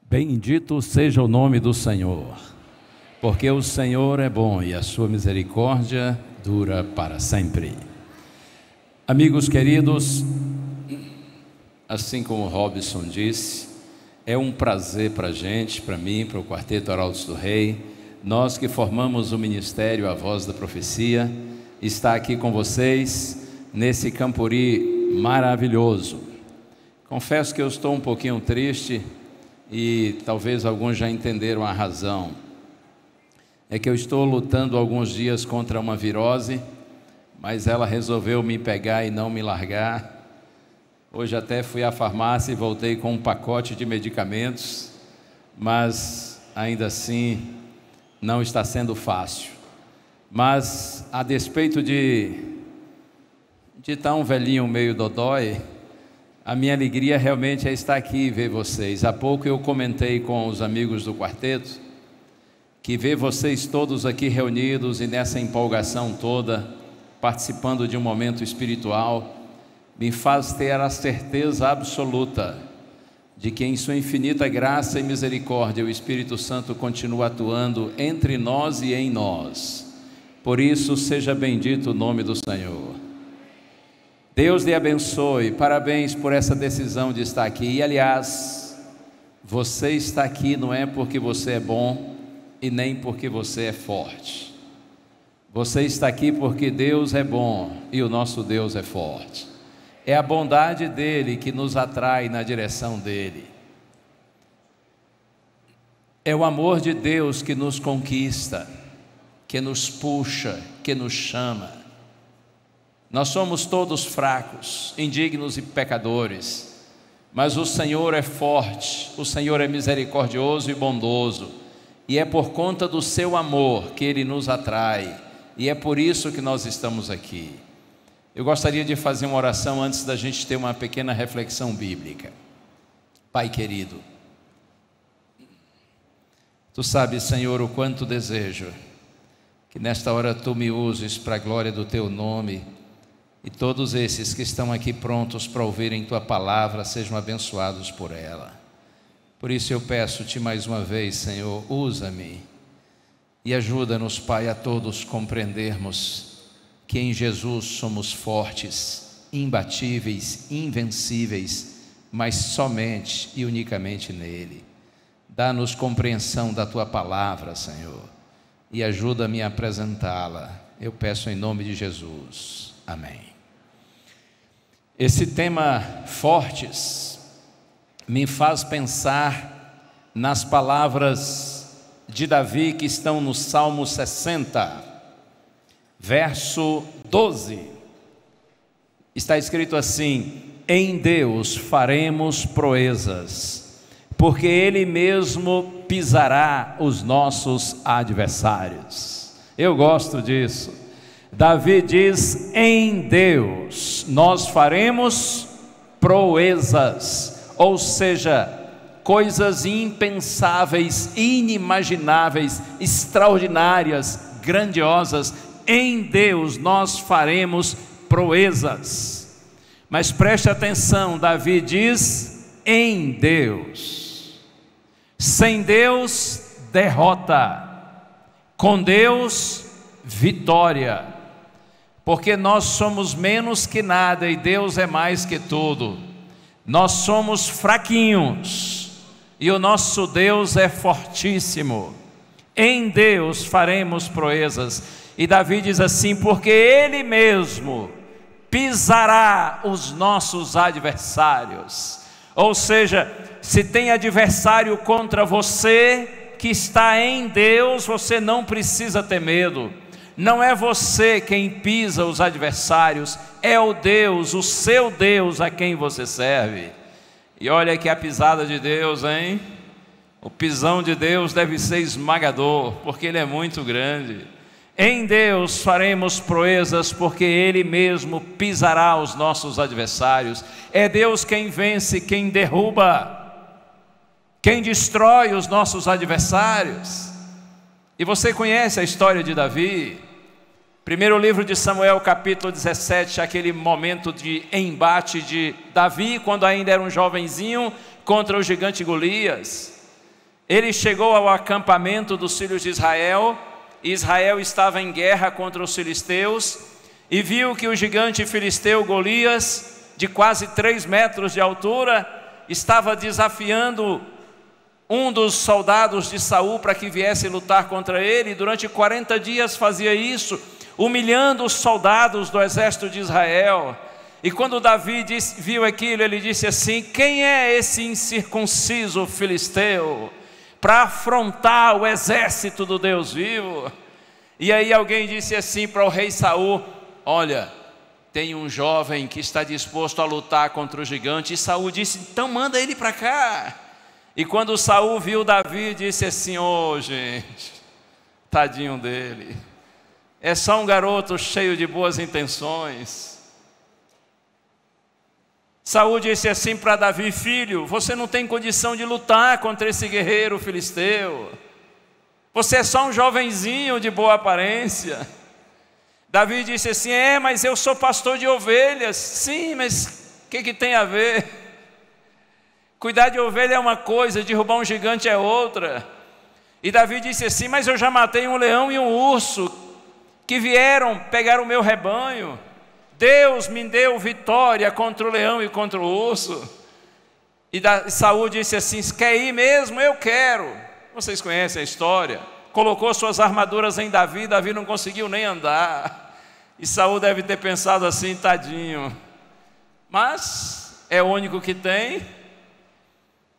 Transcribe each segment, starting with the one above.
Bendito seja o nome do Senhor, porque o Senhor é bom e a sua misericórdia dura para sempre. Amigos queridos, assim como o Robson disse, é um prazer para a gente, para mim, para o Quarteto Arautos do Rei, nós que formamos o Ministério A Voz da Profecia, estar aqui com vocês nesse Campuri maravilhoso. Confesso que eu estou um pouquinho triste e talvez alguns já entenderam a razão. É que eu estou lutando alguns dias contra uma virose, mas ela resolveu me pegar e não me largar. Hoje até fui à farmácia e voltei com um pacote de medicamentos, mas ainda assim não está sendo fácil. Mas a despeito de estar um velhinho meio dodói, a minha alegria realmente é estar aqui e ver vocês. Há pouco eu comentei com os amigos do quarteto que ver vocês todos aqui reunidos e nessa empolgação toda, participando de um momento espiritual, me faz ter a certeza absoluta de que em sua infinita graça e misericórdia o Espírito Santo continua atuando entre nós e em nós. Por isso, seja bendito o nome do Senhor. Deus lhe abençoe, parabéns por essa decisão de estar aqui. E aliás, você está aqui não é porque você é bom e nem porque você é forte. Você está aqui porque Deus é bom e o nosso Deus é forte. É a bondade dele que nos atrai na direção dele. É o amor de Deus que nos conquista, que nos puxa, que nos chama. Nós somos todos fracos, indignos e pecadores, mas o Senhor é forte, o Senhor é misericordioso e bondoso, e é por conta do seu amor que Ele nos atrai, e é por isso que nós estamos aqui. Eu gostaria de fazer uma oração antes da gente ter uma pequena reflexão bíblica. Pai querido, Tu sabes, Senhor, o quanto desejo que nesta hora Tu me uses para a glória do Teu nome, e todos esses que estão aqui prontos para ouvirem Tua palavra sejam abençoados por ela. Por isso eu peço-Te mais uma vez, Senhor, usa-me e ajuda-nos, Pai, a todos compreendermos que em Jesus somos fortes, imbatíveis, invencíveis, mas somente e unicamente nele. Dá-nos compreensão da Tua palavra, Senhor, e ajuda-me a apresentá-la. Eu peço em nome de Jesus. Amém. Esse tema fortes me faz pensar nas palavras de Davi que estão no Salmo 60, verso 12. Está escrito assim: em Deus faremos proezas, porque Ele mesmo pisará os nossos adversários. Eu gosto disso. Davi diz: em Deus nós faremos proezas, ou seja, coisas impensáveis, inimagináveis, extraordinárias, grandiosas. Em Deus nós faremos proezas. Mas preste atenção, Davi diz: em Deus. Sem Deus, derrota. Com Deus, vitória. Porque nós somos menos que nada e Deus é mais que tudo. Nós somos fraquinhos e o nosso Deus é fortíssimo. Em Deus faremos proezas. E Davi diz assim: porque Ele mesmo pisará os nossos adversários. Ou seja, se tem adversário contra você que está em Deus, você não precisa ter medo. Não é você quem pisa os adversários, é o Deus, o seu Deus a quem você serve. E olha que a pisada de Deus, hein? O pisão de Deus deve ser esmagador, porque Ele é muito grande. Em Deus faremos proezas, porque Ele mesmo pisará os nossos adversários. É Deus quem vence, quem derruba, quem destrói os nossos adversários. E você conhece a história de Davi. Primeiro livro de Samuel, capítulo 17, aquele momento de embate de Davi, quando ainda era um jovenzinho, contra o gigante Golias. Ele chegou ao acampamento dos filhos de Israel. Israel estava em guerra contra os filisteus e viu que o gigante filisteu Golias, de quase 3 metros de altura, estava desafiando um dos soldados de Saul para que viesse lutar contra ele. E durante 40 dias fazia isso, humilhando os soldados do exército de Israel. E quando Davi viu aquilo, ele disse assim: quem é esse incircunciso filisteu para afrontar o exército do Deus vivo? E aí alguém disse assim para o rei Saul: olha, tem um jovem que está disposto a lutar contra o gigante. E Saul disse: então manda ele para cá. E quando Saul viu Davi, disse assim: oh gente, tadinho dele, é só um garoto cheio de boas intenções. Saul disse assim para Davi: filho, você não tem condição de lutar contra esse guerreiro filisteu. Você é só um jovenzinho de boa aparência. Davi disse assim: mas eu sou pastor de ovelhas. Sim, mas o que tem a ver? Cuidar de ovelha é uma coisa, derrubar um gigante é outra. E Davi disse assim: mas eu já matei um leão e um urso que vieram pegar o meu rebanho. Deus me deu vitória contra o leão e contra o urso. E Saul disse assim: quer ir mesmo? Eu quero. Vocês conhecem a história. Colocou suas armaduras em Davi, Davi não conseguiu nem andar. E Saul deve ter pensado assim: tadinho. Mas é o único que tem.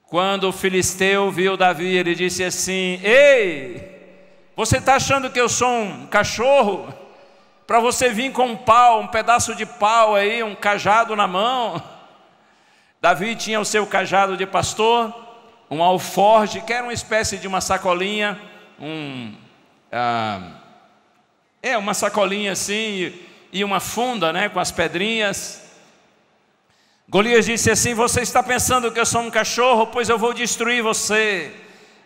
Quando o filisteu viu Davi, ele disse assim: ei, você está achando que eu sou um cachorro? Para você vir com um pau, um pedaço de pau aí, um cajado na mão? Davi tinha o seu cajado de pastor, um alforje, que era uma espécie de uma sacolinha, uma sacolinha assim, e uma funda, né, com as pedrinhas. Golias disse assim: você está pensando que eu sou um cachorro? Pois eu vou destruir você.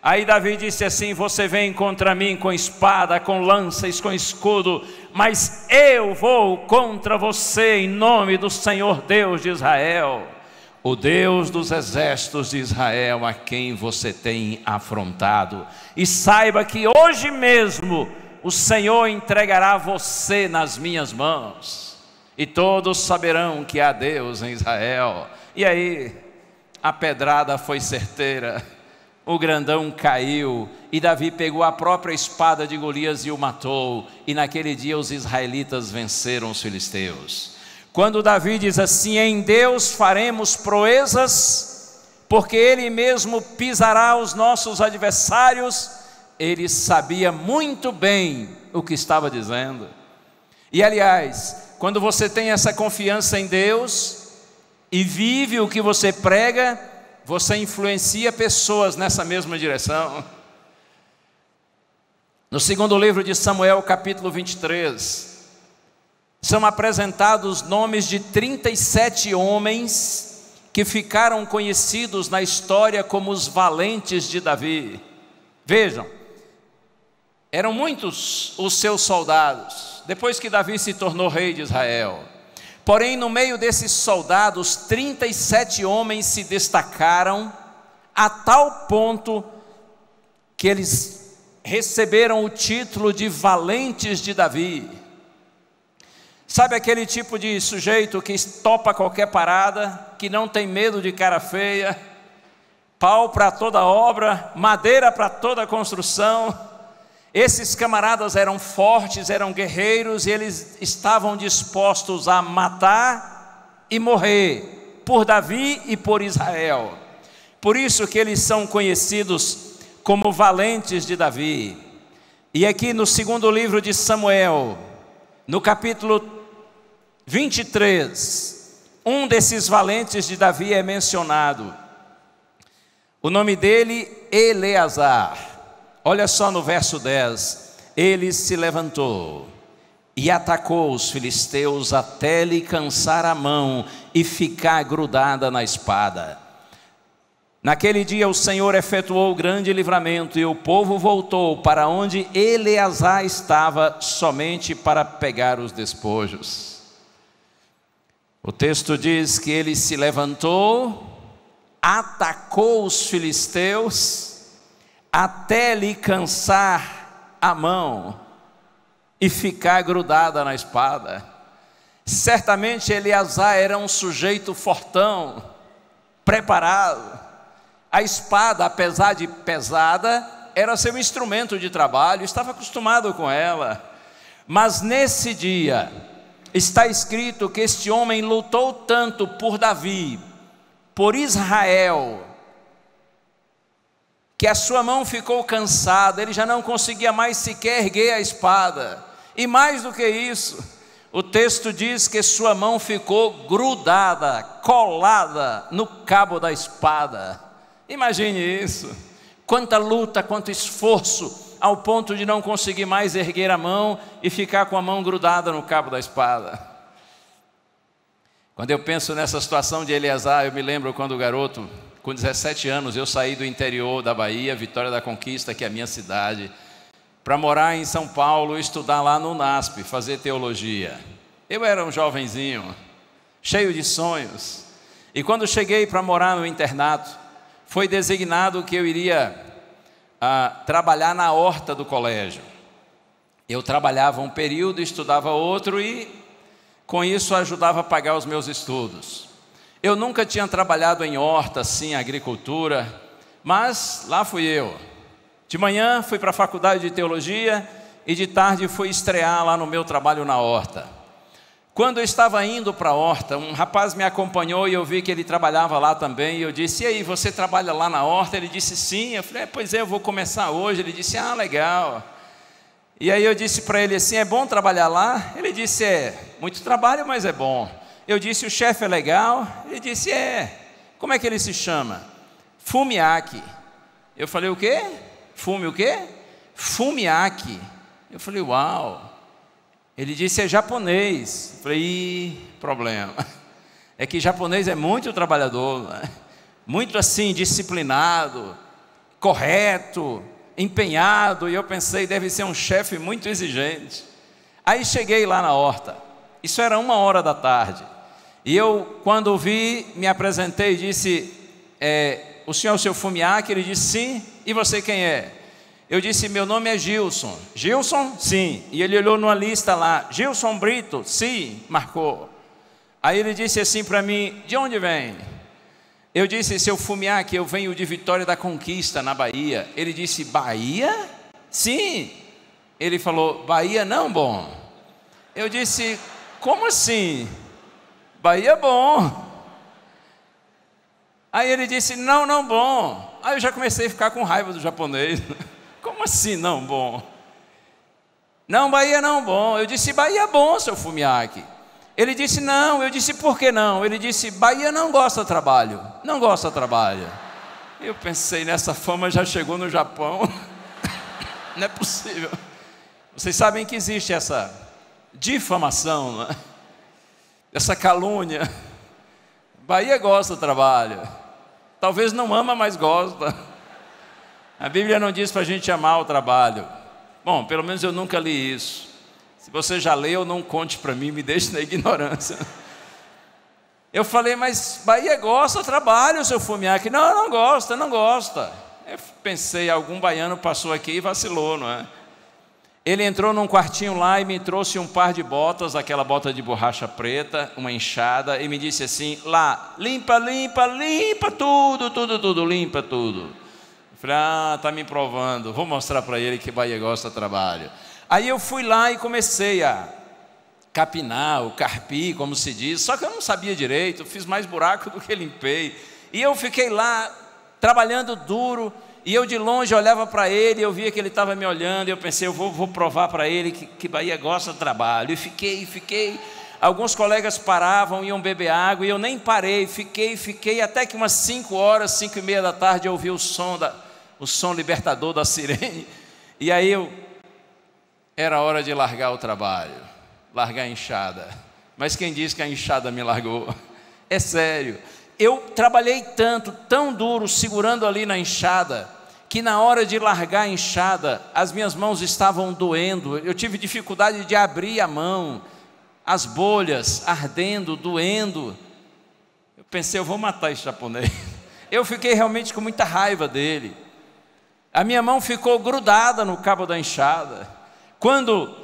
Aí Davi disse assim: você vem contra mim com espada, com lanças, com escudo, mas eu vou contra você em nome do Senhor Deus de Israel, o Deus dos exércitos de Israel, a quem você tem afrontado. E saiba que hoje mesmo o Senhor entregará você nas minhas mãos, e todos saberão que há Deus em Israel. E aí a pedrada foi certeira. O grandão caiu e Davi pegou a própria espada de Golias e o matou. E naquele dia os israelitas venceram os filisteus. Quando Davi diz assim: em Deus faremos proezas, porque Ele mesmo pisará os nossos adversários, ele sabia muito bem o que estava dizendo. E aliás, quando você tem essa confiança em Deus e vive o que você prega, você influencia pessoas nessa mesma direção. No segundo livro de Samuel, capítulo 23, são apresentados nomes de 37 homens que ficaram conhecidos na história como os valentes de Davi. Vejam, eram muitos os seus soldados, depois que Davi se tornou rei de Israel. Porém, no meio desses soldados, 37 homens se destacaram a tal ponto que eles receberam o título de valentes de Davi. Sabe aquele tipo de sujeito que topa qualquer parada, que não tem medo de cara feia, pau para toda obra, madeira para toda construção? Esses camaradas eram fortes, eram guerreiros, e eles estavam dispostos a matar e morrer por Davi e por Israel. Por isso que eles são conhecidos como valentes de Davi. E aqui no segundo livro de Samuel, no capítulo 23, um desses valentes de Davi é mencionado. O nome dele, Eleazar. Olha só no verso 10, ele se levantou e atacou os filisteus até lhe cansar a mão e ficar grudada na espada. Naquele dia o Senhor efetuou grande livramento e o povo voltou para onde Eleazar estava, somente para pegar os despojos. O texto diz que ele se levantou, atacou os filisteus, até lhe cansar a mão e ficar grudada na espada. Certamente Eleazar era um sujeito fortão, preparado. A espada, apesar de pesada, era seu instrumento de trabalho, estava acostumado com ela. Mas nesse dia, está escrito que este homem lutou tanto por Davi, por Israel, que a sua mão ficou cansada, ele já não conseguia mais sequer erguer a espada. E mais do que isso, o texto diz que sua mão ficou grudada, colada no cabo da espada. Imagine isso, quanta luta, quanto esforço, ao ponto de não conseguir mais erguer a mão e ficar com a mão grudada no cabo da espada. Quando eu penso nessa situação de Eleazar, eu me lembro quando garoto, com 17 anos, eu saí do interior da Bahia, Vitória da Conquista, que é a minha cidade, para morar em São Paulo, estudar lá no NASP, fazer teologia. Eu era um jovenzinho, cheio de sonhos, e quando cheguei para morar no internato, foi designado que eu iria trabalhar na horta do colégio. Eu trabalhava um período, estudava outro e com isso ajudava a pagar os meus estudos. Eu nunca tinha trabalhado em horta, assim, agricultura, mas lá fui eu. De manhã fui para a faculdade de teologia e de tarde fui estrear lá no meu trabalho na horta. Quando eu estava indo para a horta, um rapaz me acompanhou e eu vi que ele trabalhava lá também. E eu disse: e aí, você trabalha lá na horta? Ele disse: sim. Eu falei: pois é, eu vou começar hoje. Ele disse: ah, legal. E aí eu disse para ele assim: é bom trabalhar lá? Ele disse: é, muito trabalho, mas é bom. Eu disse: o chefe é legal? Ele disse: é. Como é que ele se chama? Fumiaki. Eu falei: o quê? Fume o quê? Fumiaki. Eu falei: uau. Ele disse: é japonês. Eu falei: ih, problema. É que japonês é muito trabalhador, né? Muito assim, disciplinado, correto, empenhado. E eu pensei, deve ser um chefe muito exigente. Aí cheguei lá na horta. Isso era 1h da tarde. E eu, quando vi, me apresentei e disse: o senhor é o seu Fumiaki? Ele disse: sim. E você quem é? Eu disse: meu nome é Gilson. Gilson? Sim. E ele olhou numa lista lá: Gilson Brito? Sim, marcou. Aí ele disse assim para mim: de onde vem? Eu disse: seu Fumiaki, eu venho de Vitória da Conquista, na Bahia. Ele disse: Bahia? Sim. Ele falou: Bahia não bom. Eu disse: como assim? Bahia bom. Aí ele disse: não, não bom. Aí eu já comecei a ficar com raiva do japonês. Como assim não bom? Não, Bahia não bom. Eu disse: Bahia bom, seu Fumiaki. Ele disse: não. Eu disse: por que não? Ele disse: Bahia não gosta de trabalho. Não gosta de trabalho. Eu pensei, nessa fama já chegou no Japão. Não é possível. Vocês sabem que existe essa difamação, não é? Essa calúnia. Bahia gosta do trabalho. Talvez não ama, mas gosta. A Bíblia não diz para a gente amar o trabalho. Bom, pelo menos eu nunca li isso. Se você já leu, não conte para mim, me deixe na ignorância. Eu falei: mas Bahia gosta do trabalho, seu Fumiaki. Não, não gosta, não gosta. Eu pensei, algum baiano passou aqui e vacilou, não é? Ele entrou num quartinho lá e me trouxe um par de botas, aquela bota de borracha preta, uma enxada, e me disse assim: lá, limpa, limpa, limpa tudo, tudo, tudo, limpa tudo. Eu falei: ah, está me provando, vou mostrar para ele que Bahia gosta de trabalho. Aí eu fui lá e comecei a capinar, o carpir, como se diz, só que eu não sabia direito, fiz mais buraco do que limpei. E eu fiquei lá, trabalhando duro. E eu de longe olhava para ele, eu via que ele estava me olhando, e eu pensei: eu vou provar para ele que Bahia gosta de trabalho. E fiquei. Alguns colegas paravam, iam beber água, e eu nem parei, fiquei, até que umas 5 horas, 5h30 da tarde, eu ouvi o som libertador da sirene. E aí era hora de largar o trabalho, largar a enxada. Mas quem disse que a enxada me largou? É sério. Eu trabalhei tanto, tão duro, segurando ali na enxada, que na hora de largar a enxada, as minhas mãos estavam doendo. Eu tive dificuldade de abrir a mão, as bolhas ardendo, doendo. Eu pensei: eu vou matar esse japonês. Eu fiquei realmente com muita raiva dele. A minha mão ficou grudada no cabo da enxada. Quando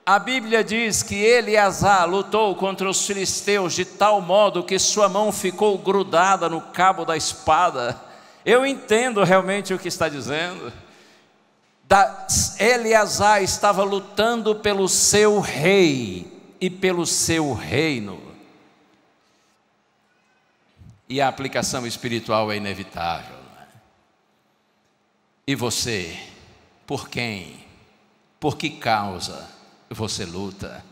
a Bíblia diz que Eleazar lutou contra os filisteus de tal modo que sua mão ficou grudada no cabo da espada, eu entendo realmente o que está dizendo. Eleazar estava lutando pelo seu rei e pelo seu reino. E a aplicação espiritual é inevitável. E você, por quem? Por que causa você luta?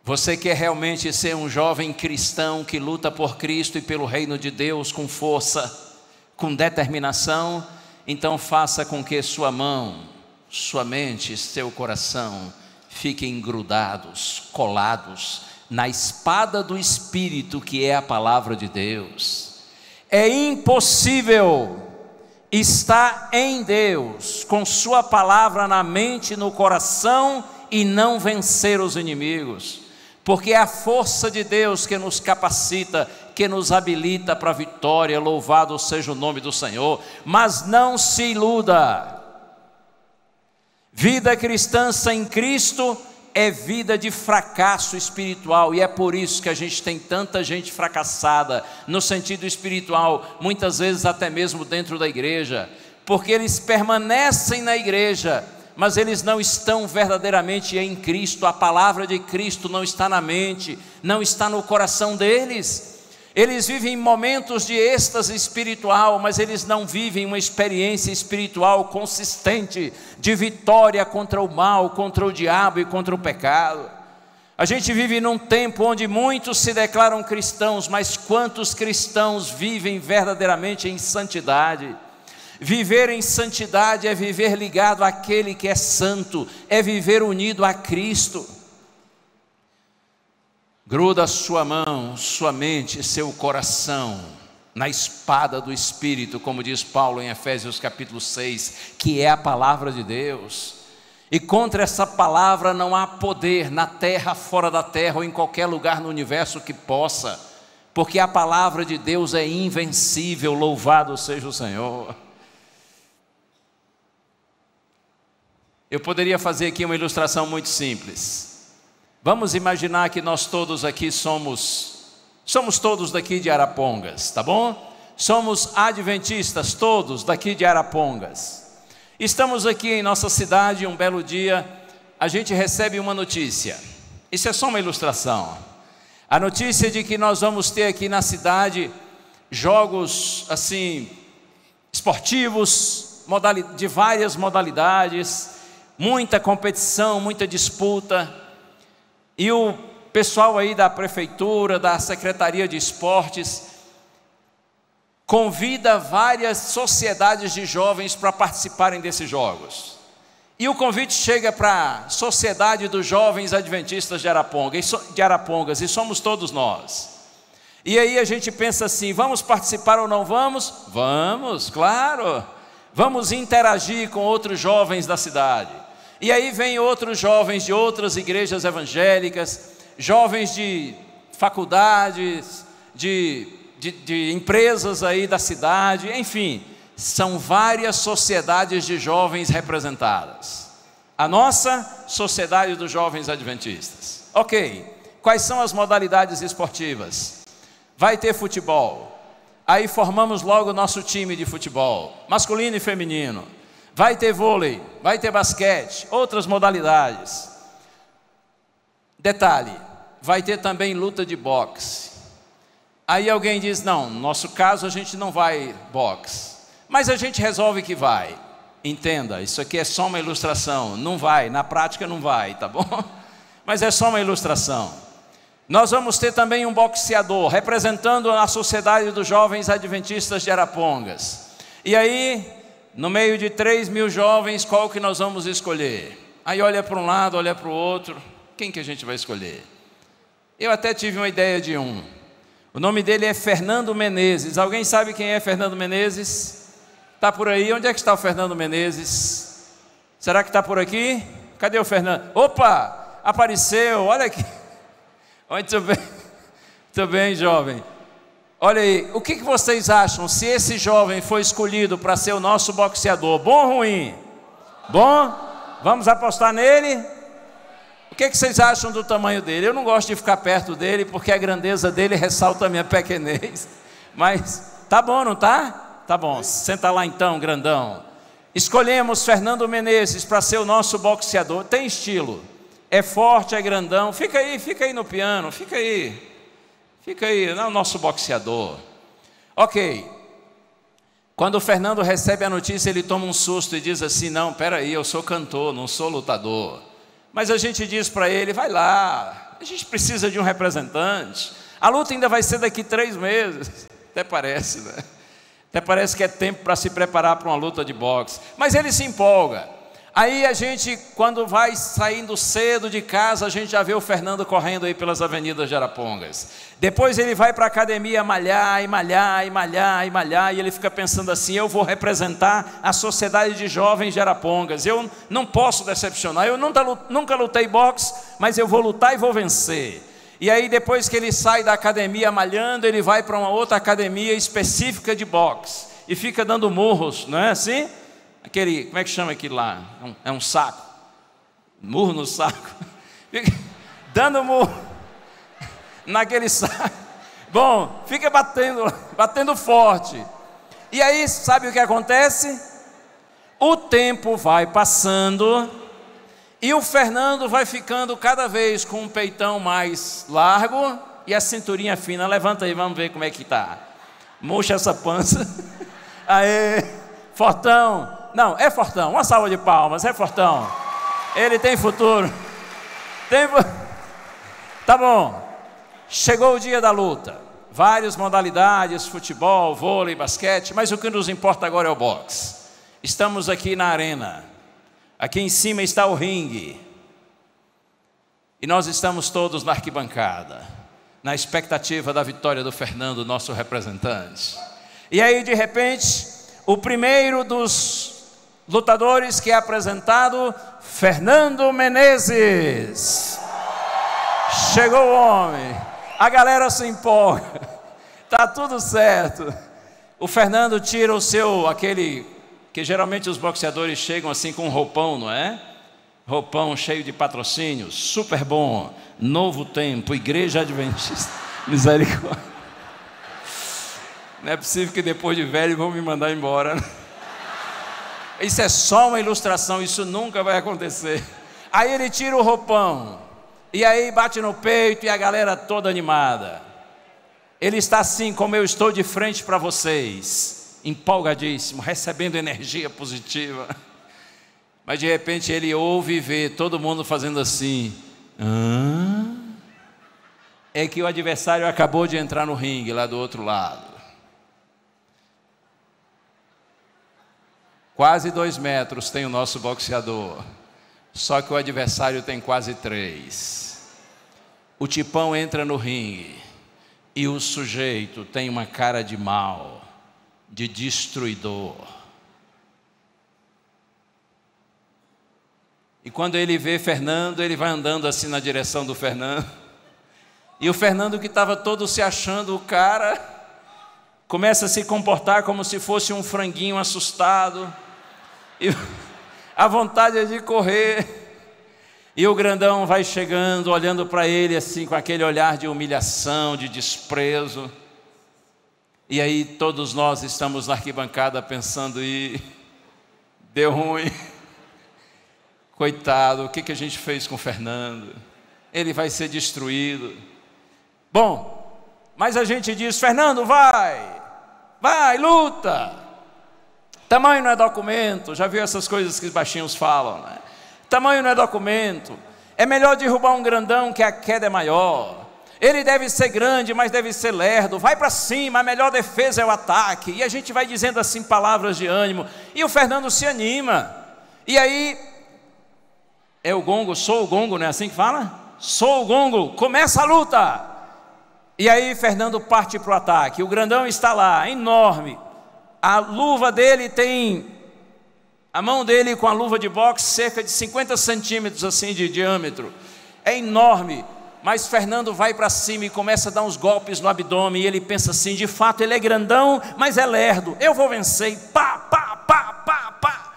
Você quer realmente ser um jovem cristão que luta por Cristo e pelo reino de Deus com força, com determinação? Então faça com que sua mão, sua mente, seu coração fiquem grudados, colados na espada do Espírito, que é a palavra de Deus. É impossível estar em Deus, com sua palavra na mente e no coração, e não vencer os inimigos, porque é a força de Deus que nos capacita, que nos habilita para a vitória. Louvado seja o nome do Senhor. Mas não se iluda, vida cristã sem Cristo é vida de fracasso espiritual, e é por isso que a gente tem tanta gente fracassada no sentido espiritual, muitas vezes até mesmo dentro da igreja, porque eles permanecem na igreja, mas eles não estão verdadeiramente em Cristo. A palavra de Cristo não está na mente, não está no coração deles. Eles vivem momentos de êxtase espiritual, mas eles não vivem uma experiência espiritual consistente de vitória contra o mal, contra o diabo e contra o pecado. A gente vive num tempo onde muitos se declaram cristãos, mas quantos cristãos vivem verdadeiramente em santidade? Viver em santidade é viver ligado àquele que é santo, é viver unido a Cristo. Gruda sua mão, sua mente, seu coração na espada do Espírito, como diz Paulo em Efésios capítulo 6, que é a palavra de Deus. E contra essa palavra não há poder na terra, fora da terra ou em qualquer lugar no universo que possa, porque a palavra de Deus é invencível. Louvado seja o Senhor. Eu poderia fazer aqui uma ilustração muito simples. Vamos imaginar que nós todos aqui somos todos daqui de Arapongas, tá bom? Somos adventistas todos daqui de Arapongas. Estamos aqui em nossa cidade, um belo dia, a gente recebe uma notícia. Isso é só uma ilustração. A notícia de que nós vamos ter aqui na cidade jogos assim esportivos, de várias modalidades, muita competição, muita disputa. E o pessoal aí da prefeitura, da Secretaria de Esportes, convida várias sociedades de jovens para participarem desses jogos. E o convite chega para a Sociedade dos Jovens Adventistas de Arapongas, e somos todos nós. E aí a gente pensa assim: vamos participar ou não vamos? Vamos, claro. Vamos interagir com outros jovens da cidade. E aí vem outros jovens de outras igrejas evangélicas, jovens de faculdades, de empresas aí da cidade, enfim, são várias sociedades de jovens representadas. A nossa Sociedade dos Jovens Adventistas. Ok, quais são as modalidades esportivas? Vai ter futebol, aí formamos logo o nosso time de futebol, masculino e feminino. Vai ter vôlei, vai ter basquete, outras modalidades. Detalhe, vai ter também luta de boxe. Aí alguém diz: não, no nosso caso a gente não vai boxe, mas a gente resolve que vai. Entenda, isso aqui é só uma ilustração, não vai, na prática não vai, tá bom? Mas é só uma ilustração. Nós vamos ter também um boxeador, representando a Sociedade dos Jovens Adventistas de Arapongas. E aí, no meio de 3.000 jovens, qual que nós vamos escolher? Aí olha para um lado, olha para o outro, quem que a gente vai escolher? Eu até tive uma ideia de um. O nome dele é Fernando Menezes. Alguém sabe quem é Fernando Menezes? Está por aí? Onde é que está o Fernando Menezes? Será que está por aqui? Cadê o Fernando? Opa, apareceu, olha aqui. Muito bem, jovem. Olha aí, o que vocês acham se esse jovem foi escolhido para ser o nosso boxeador? Bom ou ruim? Bom? Vamos apostar nele? O que vocês acham do tamanho dele? Eu não gosto de ficar perto dele porque a grandeza dele ressalta a minha pequenez. Mas tá bom, não tá? Tá bom, senta lá então, grandão. Escolhemos Fernando Menezes para ser o nosso boxeador. Tem estilo, é forte, é grandão. Fica aí no piano, fica aí, não é o nosso boxeador. Ok, quando o Fernando recebe a notícia, ele toma um susto e diz assim: não, peraí, eu sou cantor, não sou lutador. Mas a gente diz para ele: vai lá, a gente precisa de um representante, a luta ainda vai ser daqui 3 meses. Até parece, né? Até parece que é tempo para se preparar para uma luta de boxe. Mas ele se empolga. Aí a gente, quando vai saindo cedo de casa, a gente já vê o Fernando correndo aí pelas avenidas de Arapongas. Depois ele vai para a academia malhar, e ele fica pensando assim: eu vou representar a sociedade de jovens de Arapongas, eu não posso decepcionar, eu nunca lutei boxe, mas eu vou lutar e vou vencer. E aí depois que ele sai da academia malhando, ele vai para uma outra academia específica de boxe, e fica dando murros, não é assim? Aquele, como é que chama aquilo lá? É um saco, murro no saco, fica dando murro naquele saco. Bom, fica batendo forte. E aí, sabe o que acontece? O tempo vai passando e o Fernando vai ficando cada vez com um peitão mais largo e a cinturinha fina. Levanta aí, vamos ver como é que tá. Murcha essa pança. Aê, fortão. Não, é fortão. Uma salva de palmas, é fortão. Ele tem futuro. Tá bom. Chegou o dia da luta. Várias modalidades: futebol, vôlei, basquete, mas o que nos importa agora é o boxe. Estamos aqui na arena. Aqui em cima está o ringue. E nós estamos todos na arquibancada, na expectativa da vitória do Fernando, nosso representante. E aí, de repente, o primeiro dos lutadores que é apresentado, Fernando Menezes. Chegou o homem. A galera se empolga. Tá tudo certo. O Fernando tira o seu, aquele que geralmente os boxeadores chegam assim com um roupão, não é? Roupão cheio de patrocínios, super bom, Novo Tempo, Igreja Adventista, misericórdia. Não é possível que depois de velho vão me mandar embora, né? Isso é só uma ilustração, isso nunca vai acontecer. Aí ele tira o roupão, e aí bate no peito e a galera toda animada. Ele está assim como eu estou de frente para vocês, empolgadíssimo, recebendo energia positiva. Mas de repente ele ouve e vê todo mundo fazendo assim. É que o adversário acabou de entrar no ringue lá do outro lado. Quase 2 metros tem o nosso boxeador, só que o adversário tem quase 3. O tipão entra no ringue e o sujeito tem uma cara de mal, de destruidor. E quando ele vê Fernando, ele vai andando assim na direção do Fernando. E o Fernando, que estava todo se achando o cara, começa a se comportar como se fosse um franguinho assustado. E a vontade é de correr. E o grandão vai chegando, olhando para ele assim, com aquele olhar de humilhação, de desprezo. E aí todos nós estamos na arquibancada pensando: deu ruim. Coitado, o que a gente fez com o Fernando? Ele vai ser destruído. Bom, mas a gente diz: Fernando, vai, luta. Tamanho não é documento. Já viu essas coisas que os baixinhos falam, né? Tamanho não é documento. É melhor derrubar um grandão que a queda é maior. Ele deve ser grande, mas deve ser lerdo. Vai para cima, a melhor defesa é o ataque. E a gente vai dizendo assim palavras de ânimo. E o Fernando se anima. E aí, é o gongo, sou o gongo, não é assim que fala? Sou o gongo, começa a luta. E aí Fernando parte para o ataque. O grandão está lá, enorme. A luva dele tem, a mão dele com a luva de boxe, cerca de 50 centímetros assim de diâmetro. É enorme, Mas Fernando vai para cima e começa a dar uns golpes no abdômen, e ele pensa assim: de fato ele é grandão, mas é lerdo, eu vou vencer. E pá, pá, pá, pá, pá,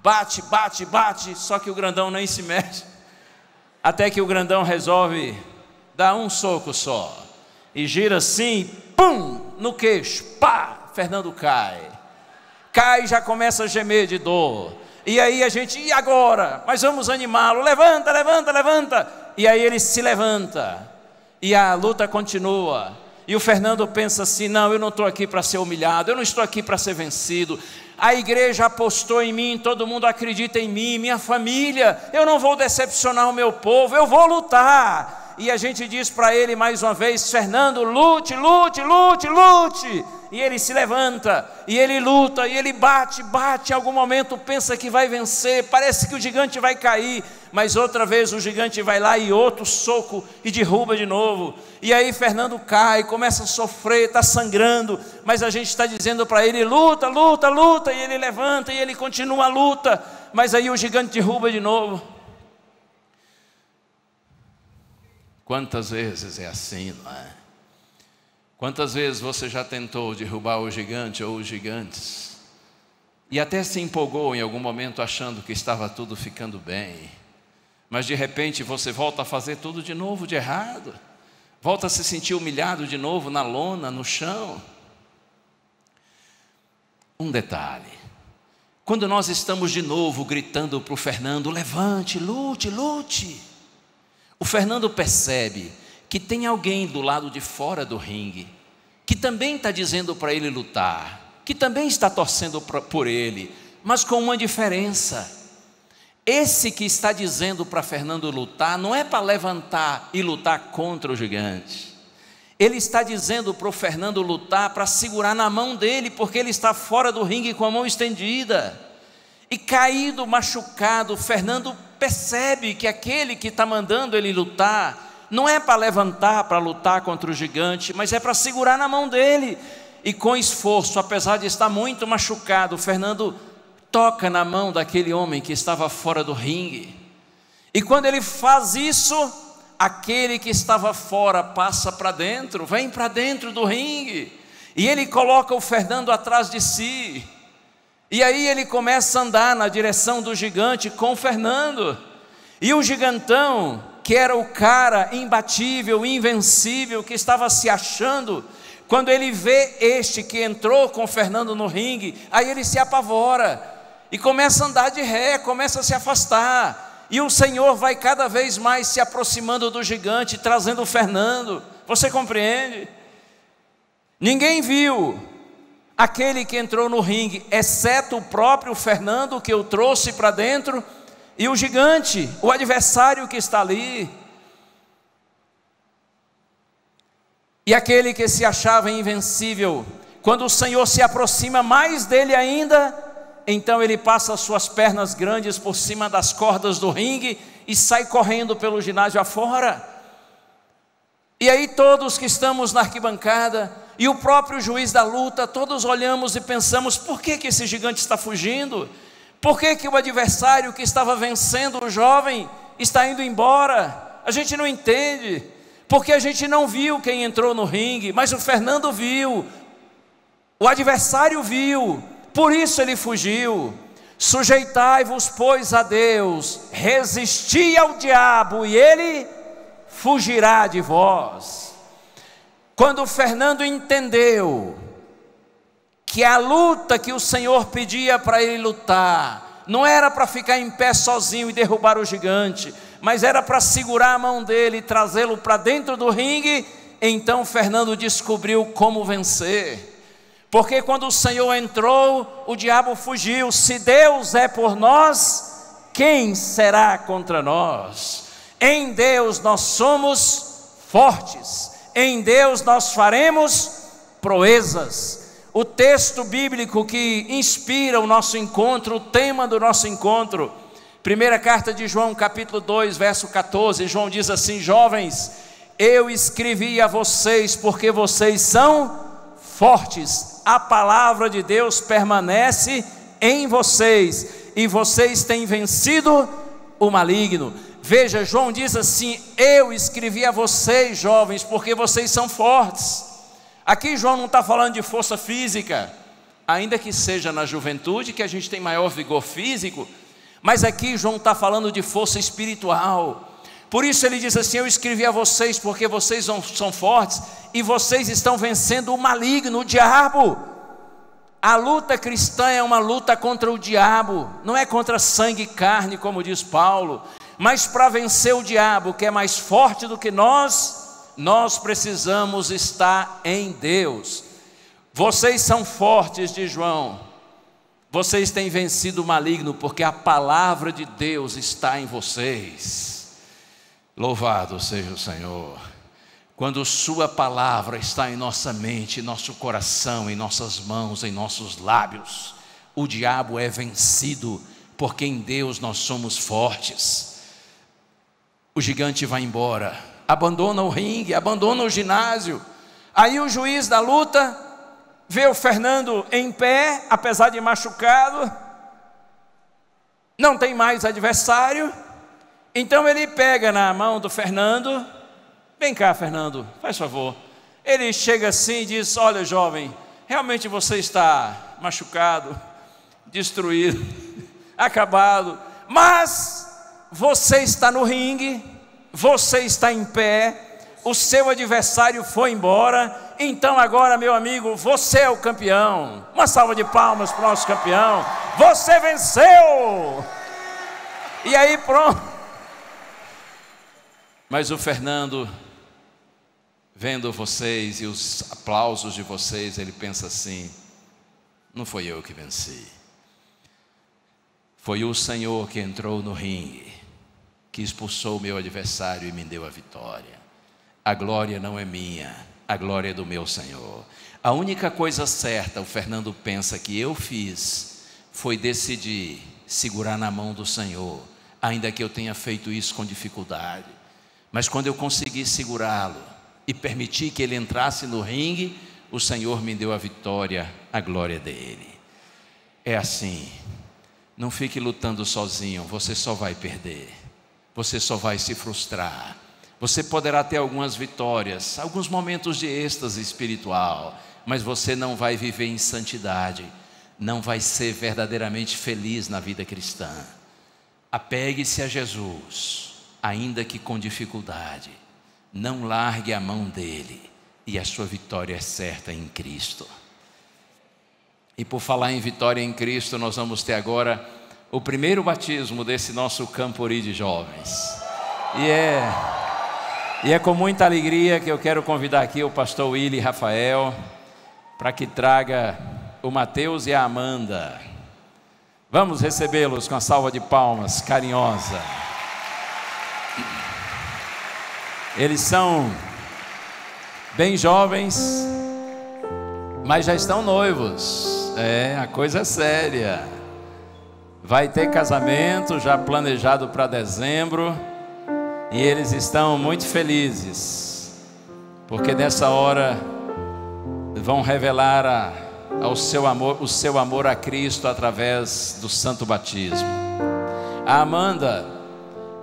bate, bate, bate, só que o grandão nem se mexe, até que o grandão resolve dar um soco só, e gira assim, pum, no queixo, pá, Fernando cai, e já começa a gemer de dor. E aí a gente, e agora? Mas vamos animá-lo, levanta, levanta, levanta. E aí ele se levanta, e a luta continua, e o Fernando pensa assim: não, eu não estou aqui para ser humilhado, eu não estou aqui para ser vencido, a igreja apostou em mim, todo mundo acredita em mim, minha família, eu não vou decepcionar o meu povo, eu vou lutar. E a gente diz para ele mais uma vez: Fernando, lute, lute, lute, lute. E ele se levanta, e ele luta, e ele bate, bate, em algum momento pensa que vai vencer, parece que o gigante vai cair, mas outra vez o gigante vai lá e outro soco e derruba de novo. E aí Fernando cai, começa a sofrer, está sangrando, mas a gente está dizendo para ele: luta, luta, luta. E ele levanta e ele continua a luta, mas aí o gigante derruba de novo. Quantas vezes é assim, não é? Quantas vezes você já tentou derrubar o gigante ou os gigantes, e até se empolgou em algum momento achando que estava tudo ficando bem, mas de repente você volta a fazer tudo de novo de errado, volta a se sentir humilhado de novo na lona, no chão. Um detalhe: quando nós estamos de novo gritando para o Fernando: levante, lute, lute, o Fernando percebe que tem alguém do lado de fora do ringue, que também está dizendo para ele lutar, que também está torcendo por ele, mas com uma diferença: esse que está dizendo para Fernando lutar, não é para levantar e lutar contra o gigante, ele está dizendo para o Fernando lutar para segurar na mão dele, porque ele está fora do ringue com a mão estendida, e caído, machucado, Fernando percebe que aquele que está mandando ele lutar, não é para levantar, para lutar contra o gigante, mas é para segurar na mão dele. E com esforço, apesar de estar muito machucado, Fernando toca na mão daquele homem que estava fora do ringue. E quando ele faz isso, aquele que estava fora passa para dentro, vem para dentro do ringue, e ele coloca o Fernando atrás de si. E aí ele começa a andar na direção do gigante com o Fernando. E o gigantão, que era o cara imbatível, invencível, que estava se achando, quando ele vê este que entrou com o Fernando no ringue, aí ele se apavora e começa a andar de ré, começa a se afastar, e o Senhor vai cada vez mais se aproximando do gigante, trazendo o Fernando. Você compreende? Ninguém viu aquele que entrou no ringue, exceto o próprio Fernando, que eu trouxe para dentro, e o gigante, o adversário que está ali. E aquele que se achava invencível, quando o Senhor se aproxima mais dele ainda, então ele passa as suas pernas grandes por cima das cordas do ringue e sai correndo pelo ginásio afora. E aí todos que estamos na arquibancada e o próprio juiz da luta, todos olhamos e pensamos: por que esse gigante está fugindo? Por que o adversário que estava vencendo o jovem está indo embora? A gente não entende, porque a gente não viu quem entrou no ringue, mas o Fernando viu, o adversário viu, por isso ele fugiu. Sujeitai-vos, pois, a Deus, resisti ao diabo e ele fugirá de vós. Quando o Fernando entendeu que a luta que o Senhor pedia para ele lutar, não era para ficar em pé sozinho e derrubar o gigante, mas era para segurar a mão dele e trazê-lo para dentro do ringue, então Fernando descobriu como vencer. Porque quando o Senhor entrou, o diabo fugiu. Se Deus é por nós, quem será contra nós? Em Deus nós somos fortes, em Deus nós faremos proezas. O texto bíblico que inspira o nosso encontro, o tema do nosso encontro, primeira carta de João, capítulo 2, verso 14, João diz assim: jovens, eu escrevi a vocês porque vocês são fortes, a palavra de Deus permanece em vocês, e vocês têm vencido o maligno. Veja, João diz assim: eu escrevi a vocês, jovens, porque vocês são fortes. Aqui João não está falando de força física, ainda que seja na juventude que a gente tem maior vigor físico, mas aqui João está falando de força espiritual. Por isso ele diz assim: eu escrevi a vocês porque vocês são fortes e vocês estão vencendo o maligno, o diabo. A luta cristã é uma luta contra o diabo, não é contra sangue e carne, como diz Paulo, mas para vencer o diabo, que é mais forte do que nós precisamos estar em Deus. Vocês são fortes, diz João, vocês têm vencido o maligno, porque a palavra de Deus está em vocês. Louvado seja o Senhor. Quando sua palavra está em nossa mente, em nosso coração, em nossas mãos, em nossos lábios, o diabo é vencido, porque em Deus nós somos fortes. O gigante vai embora, abandona o ringue, abandona o ginásio. Aí o juiz da luta vê o Fernando em pé, apesar de machucado, não tem mais adversário. Então ele pega na mão do Fernando: vem cá, Fernando, faz favor. Ele chega assim e diz: olha, jovem, realmente você está machucado, destruído, acabado, mas você está no ringue, você está em pé, o seu adversário foi embora, então agora, meu amigo, você é o campeão. Uma salva de palmas para o nosso campeão. Você venceu. E aí pronto. Mas o Fernando, vendo vocês e os aplausos de vocês, ele pensa assim: não foi eu que venci, foi o Senhor que entrou no ringue, que expulsou o meu adversário e me deu a vitória. A glória não é minha, a glória é do meu Senhor. A única coisa certa, o Fernando pensa, que eu fiz, foi decidir segurar na mão do Senhor, ainda que eu tenha feito isso com dificuldade. Mas quando eu consegui segurá-lo e permitir que ele entrasse no ringue, o Senhor me deu a vitória, a glória dele. É assim, não fique lutando sozinho, você só vai perder, você só vai se frustrar. Você poderá ter algumas vitórias, alguns momentos de êxtase espiritual, mas você não vai viver em santidade, não vai ser verdadeiramente feliz na vida cristã. Apegue-se a Jesus, ainda que com dificuldade, não largue a mão dele, e a sua vitória é certa em Cristo. E por falar em vitória em Cristo, nós vamos ter agora o primeiro batismo desse nosso Campori de jovens. E é com muita alegria que eu quero convidar aqui o pastor Willy Rafael para que traga o Mateus e a Amanda. Vamos recebê-los com a salva de palmas carinhosa. Eles são bem jovens, mas já estão noivos. A coisa é séria. Vai ter casamento já planejado para dezembro. E eles estão muito felizes, porque nessa hora vão revelar o seu amor a Cristo através do santo batismo. A Amanda,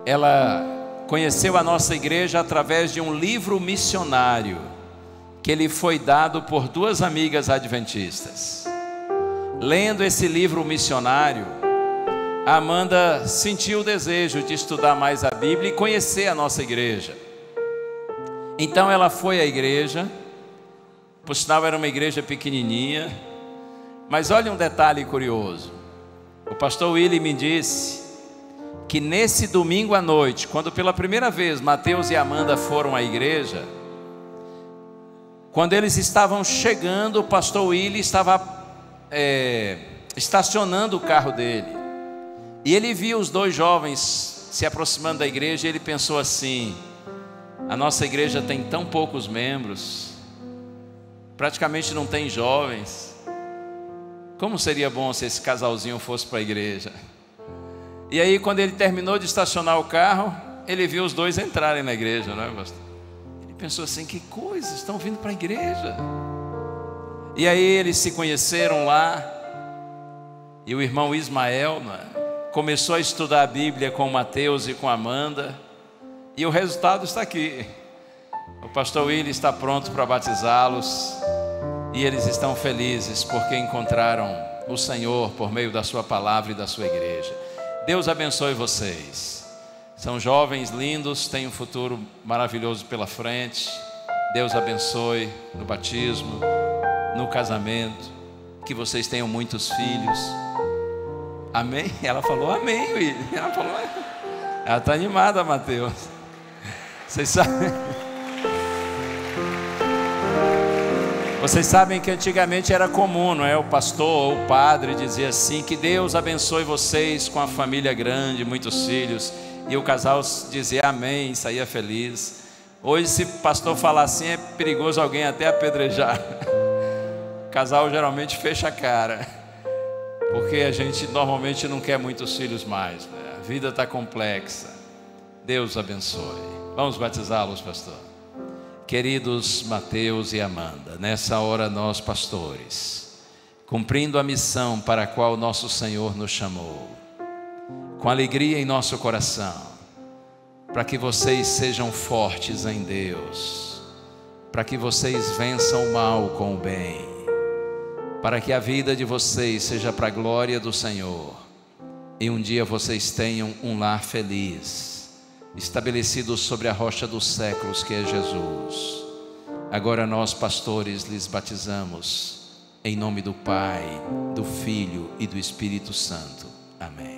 ela conheceu a nossa igreja através de um livro missionário que lhe foi dado por duas amigas adventistas. Lendo esse livro missionário, a Amanda sentiu o desejo de estudar mais a Bíblia e conhecer a nossa igreja. Então ela foi à igreja, por sinal era uma igreja pequenininha, mas olha um detalhe curioso. O pastor Willy me disse que nesse domingo à noite, quando pela primeira vez Mateus e Amanda foram à igreja, quando eles estavam chegando, o pastor Willy estava estacionando o carro dele. E ele viu os dois jovens se aproximando da igreja e ele pensou assim: a nossa igreja tem tão poucos membros, praticamente não tem jovens, como seria bom se esse casalzinho fosse para a igreja. E aí quando ele terminou de estacionar o carro, ele viu os dois entrarem na igreja, não é, pastor? Ele pensou assim: que coisa, estão vindo para a igreja. E aí eles se conheceram lá, e o irmão Ismael, começou a estudar a Bíblia com Mateus e com Amanda, e o resultado está aqui. O pastor Willy está pronto para batizá-los, e eles estão felizes porque encontraram o Senhor por meio da sua palavra e da sua igreja. Deus abençoe vocês. São jovens lindos, têm um futuro maravilhoso pela frente. Deus abençoe no batismo, no casamento, que vocês tenham muitos filhos. Amém? Ela falou amém, Willy. Ela está animada, Mateus. Vocês sabem que antigamente era comum, não é? O pastor ou o padre dizia assim: que Deus abençoe vocês com a família grande, muitos filhos. E o casal dizia amém, saía feliz. Hoje, se o pastor falar assim, é perigoso alguém até apedrejar. O casal geralmente fecha a cara, porque a gente normalmente não quer muitos filhos mais, né? A vida está complexa. Deus abençoe. Vamos batizá-los, pastor. Queridos Mateus e Amanda, nessa hora nós, pastores, cumprindo a missão para a qual nosso Senhor nos chamou, com alegria em nosso coração, para que vocês sejam fortes em Deus, para que vocês vençam o mal com o bem, para que a vida de vocês seja para a glória do Senhor, e um dia vocês tenham um lar feliz, estabelecido sobre a rocha dos séculos, que é Jesus. Agora nós, pastores, lhes batizamos em nome do Pai, do Filho e do Espírito Santo. Amém.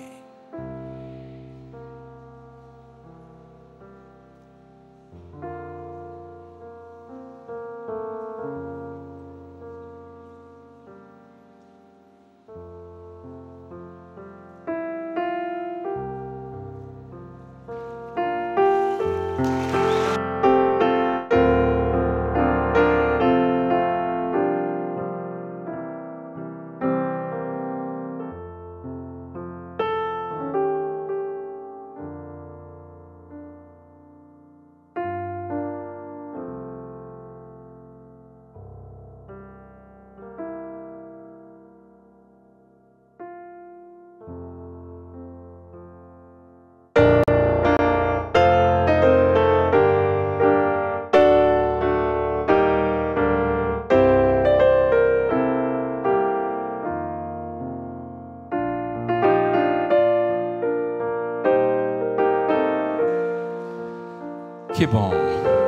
Que bom,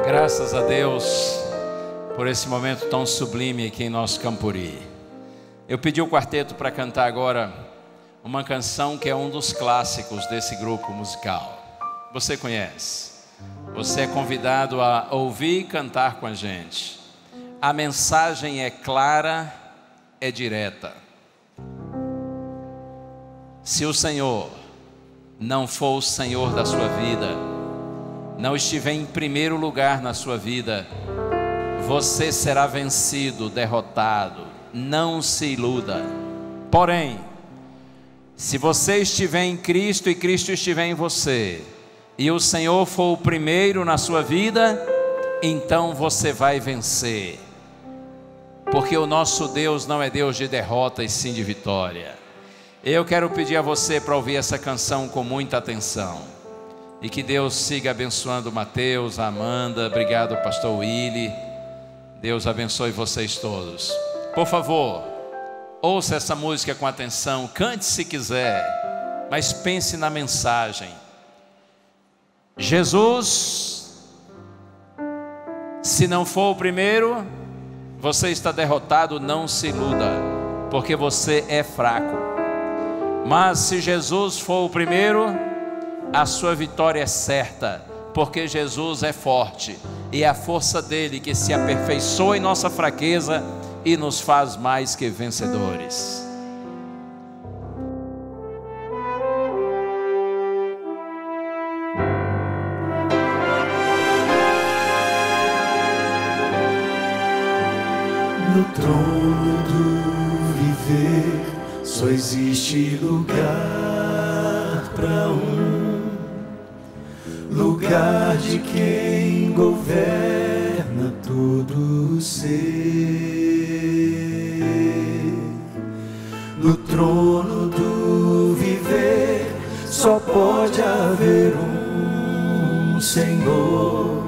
graças a Deus por esse momento tão sublime aqui em nosso Campuri. Eu pedi o quarteto para cantar agora uma canção que é um dos clássicos desse grupo musical. Você conhece? Você é convidado a ouvir e cantar com a gente. A mensagem é clara, é direta. Se o Senhor não for o Senhor da sua vida, não estiver em primeiro lugar na sua vida, você será vencido, derrotado. Não se iluda. Porém, se você estiver em Cristo e Cristo estiver em você, e o Senhor for o primeiro na sua vida, então você vai vencer. Porque o nosso Deus não é Deus de derrota e sim de vitória. Eu quero pedir a você para ouvir essa canção com muita atenção. E que Deus siga abençoando Mateus, a Amanda. Obrigado, pastor Willy. Deus abençoe vocês todos. Por favor, ouça essa música com atenção. Cante se quiser, mas pense na mensagem. Jesus, se não for o primeiro, você está derrotado. Não se iluda, porque você é fraco. Mas se Jesus for o primeiro, a sua vitória é certa, porque Jesus é forte, e é a força dele que se aperfeiçoa em nossa fraqueza e nos faz mais que vencedores. No trono do viver só existe lugar para lugar de quem governa todo o ser. No trono do viver só pode haver um Senhor.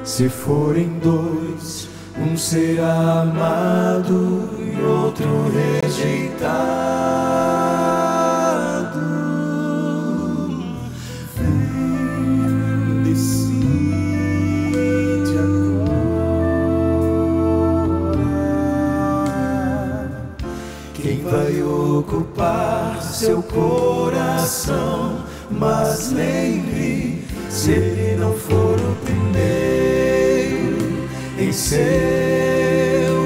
Se forem dois, um será amado e outro rejeitado. Vem, decide agora quem vai ocupar seu coração. Mas lembre, se ele não for o primeiro em seu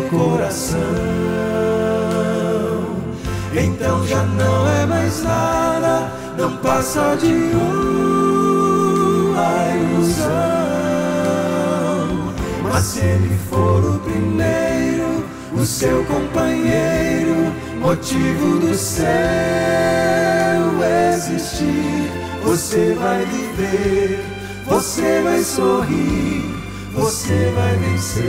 coração, então já não é mais nada, não passa de uma ilusão. Mas se ele for o primeiro, o seu companheiro, motivo do seu existir, você vai viver, você vai sorrir, você vai vencer.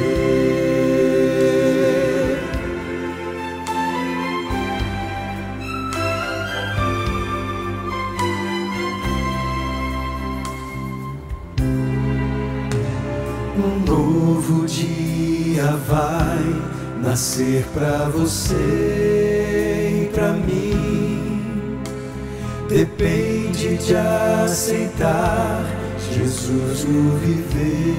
Um novo dia vai nascer pra você e pra mim. Depende de aceitar Jesus no viver.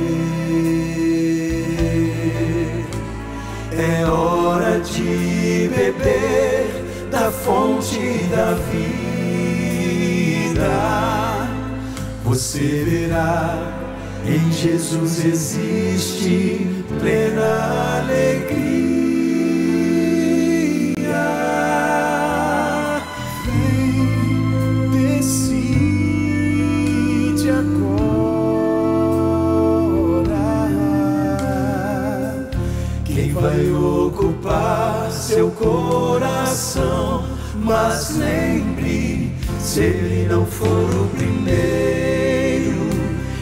É hora de beber da fonte da vida. Você verá, em Jesus existe plena alegria. Vai ocupar seu coração, mas lembre, se ele não for o primeiro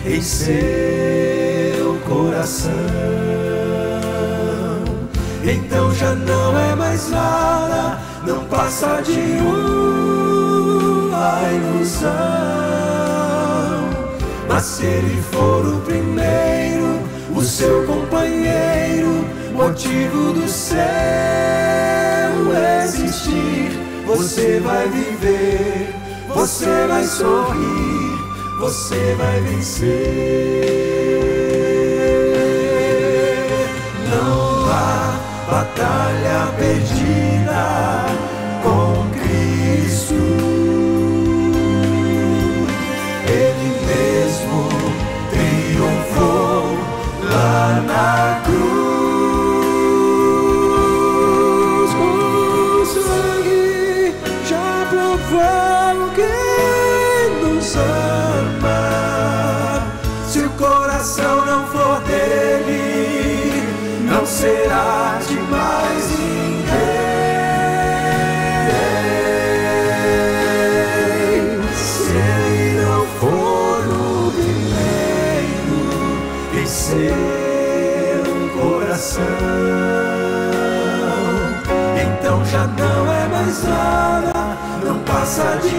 em seu coração, então já não é mais nada, não passa de uma ilusão. Mas se ele for o primeiro, o seu companheiro, motivo do seu existir, você vai viver, você vai sorrir, você vai vencer. Não há batalha perdida com Cristo. Ele mesmo triunfou lá na cruz. Não será de mais ninguém. Se ele não for o primeiro em seu coração, então já não é mais nada, não passa de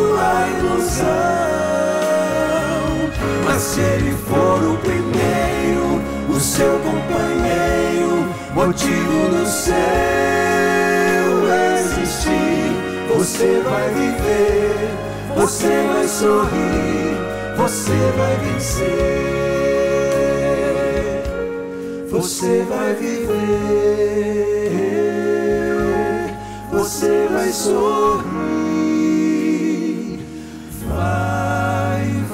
uma ilusão. Mas se ele for o primeiro, o seu companheiro, motivo do seu existir, você vai viver, você vai sorrir, você vai vencer, você vai viver, você vai sorrir, vai vencer.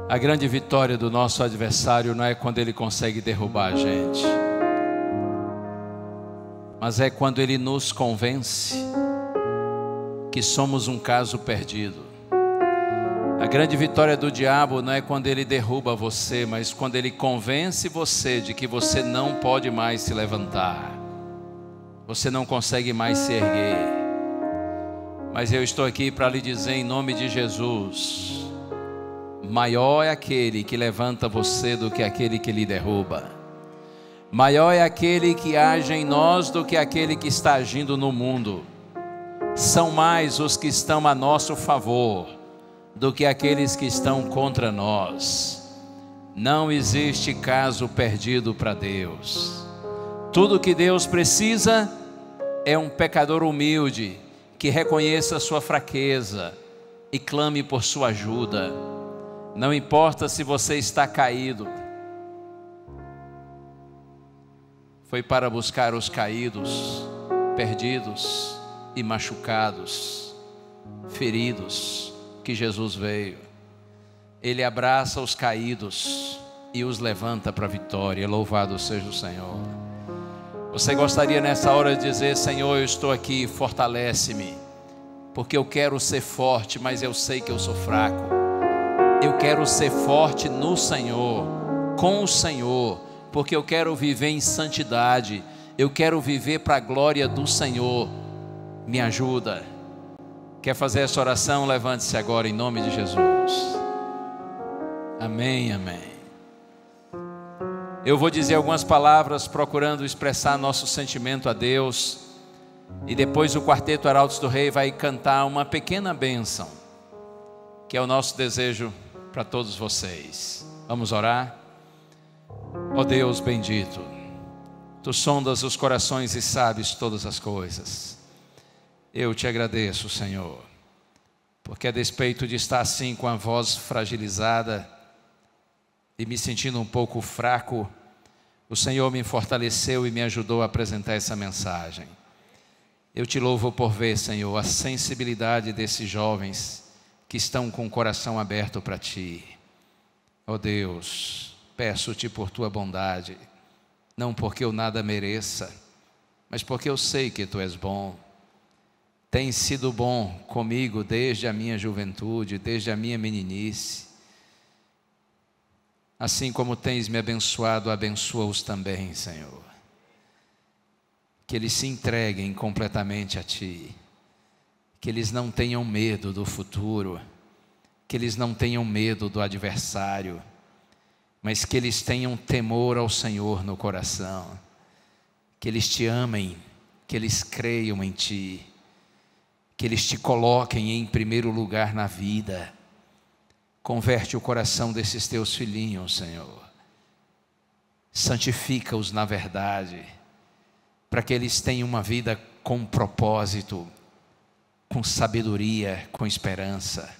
A grande vitória do nosso adversário não é quando ele consegue derrubar a gente, mas é quando ele nos convence que somos um caso perdido. A grande vitória do diabo não é quando ele derruba você, mas quando ele convence você de que você não pode mais se levantar. você não consegue mais se erguer. Mas eu estou aqui para lhe dizer em nome de Jesus: maior é aquele que levanta você do que aquele que lhe derruba. Maior é aquele que age em nós do que aquele que está agindo no mundo. São mais os que estão a nosso favor do que aqueles que estão contra nós. Não existe caso perdido para Deus. Tudo que Deus precisa é um pecador humilde que reconheça a sua fraqueza e clame por sua ajuda. Não importa se você está caído. Foi para buscar os caídos, perdidos e machucados, feridos, que Jesus veio. Ele abraça os caídos e os levanta para a vitória. Louvado seja o Senhor. Você gostaria nessa hora de dizer: Senhor, eu estou aqui, fortalece-me, porque eu quero ser forte, mas eu sei que eu sou fraco. Eu quero ser forte no Senhor, com o Senhor, porque eu quero viver em santidade. Eu quero viver para a glória do Senhor. Me ajuda. Quer fazer essa oração? Levante-se agora em nome de Jesus. Amém, amém. Eu vou dizer algumas palavras procurando expressar nosso sentimento a Deus, e depois o quarteto Arautos do Rei vai cantar uma pequena bênção, que é o nosso desejo para todos vocês. Vamos orar? Ó Deus bendito, Tu sondas os corações e sabes todas as coisas. Eu te agradeço, Senhor, porque a despeito de estar assim com a voz fragilizada e me sentindo um pouco fraco, o Senhor me fortaleceu e me ajudou a apresentar essa mensagem. Eu te louvo por ver, Senhor, a sensibilidade desses jovens que estão com o coração aberto para Ti. Ó Deus, peço-te por Tua bondade, não porque eu nada mereça, mas porque eu sei que Tu és bom. Tens sido bom comigo desde a minha juventude, desde a minha meninice. Assim como tens me abençoado, abençoa-os também, Senhor. Que eles se entreguem completamente a Ti. Que eles não tenham medo do futuro. Que eles não tenham medo do adversário. Mas que eles tenham temor ao Senhor no coração. Que eles Te amem. Que eles creiam em Ti. Que eles Te coloquem em primeiro lugar na vida. Converte o coração desses Teus filhinhos, Senhor. Santifica-os na verdade, para que eles tenham uma vida com propósito, com sabedoria, com esperança.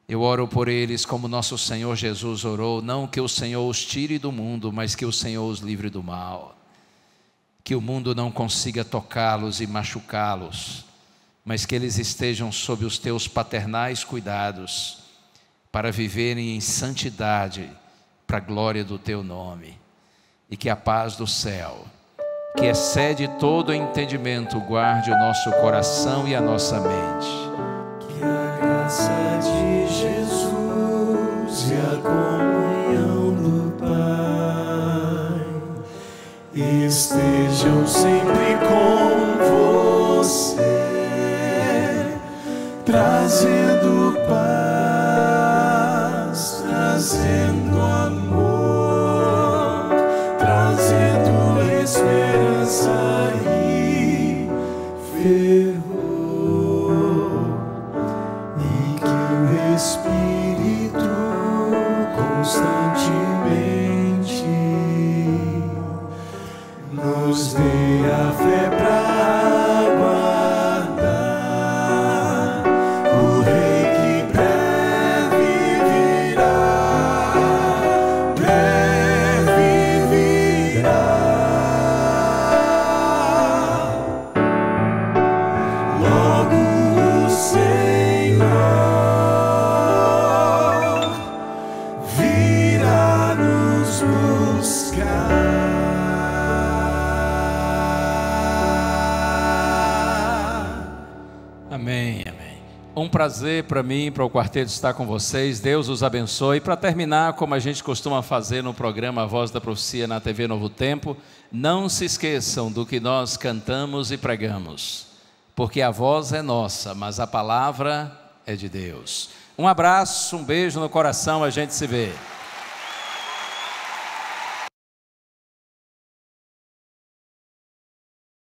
Eu oro por eles como nosso Senhor Jesus orou, não que o Senhor os tire do mundo, mas que o Senhor os livre do mal. Que o mundo não consiga tocá-los e machucá-los, mas que eles estejam sob os Teus paternais cuidados, para viverem em santidade, para a glória do Teu nome. E que a paz do céu, que excede todo entendimento, guarde o nosso coração e a nossa mente. Que a graça de Jesus e a comunhão do Pai estejam sempre com você, trazendo paz, trazendo amor, trazendo esperança e fervor, e que o Espírito constantemente nos dê a fé para aguardar o Rei que breve virá, breve virá. Logo o Senhor virá nos buscar. Um prazer para mim, para o quarteto estar com vocês. Deus os abençoe. Para terminar, como a gente costuma fazer no programa A Voz da Profecia na TV Novo Tempo, não se esqueçam do que nós cantamos e pregamos, porque a voz é nossa, mas a palavra é de Deus. Um abraço, um beijo no coração, a gente se vê.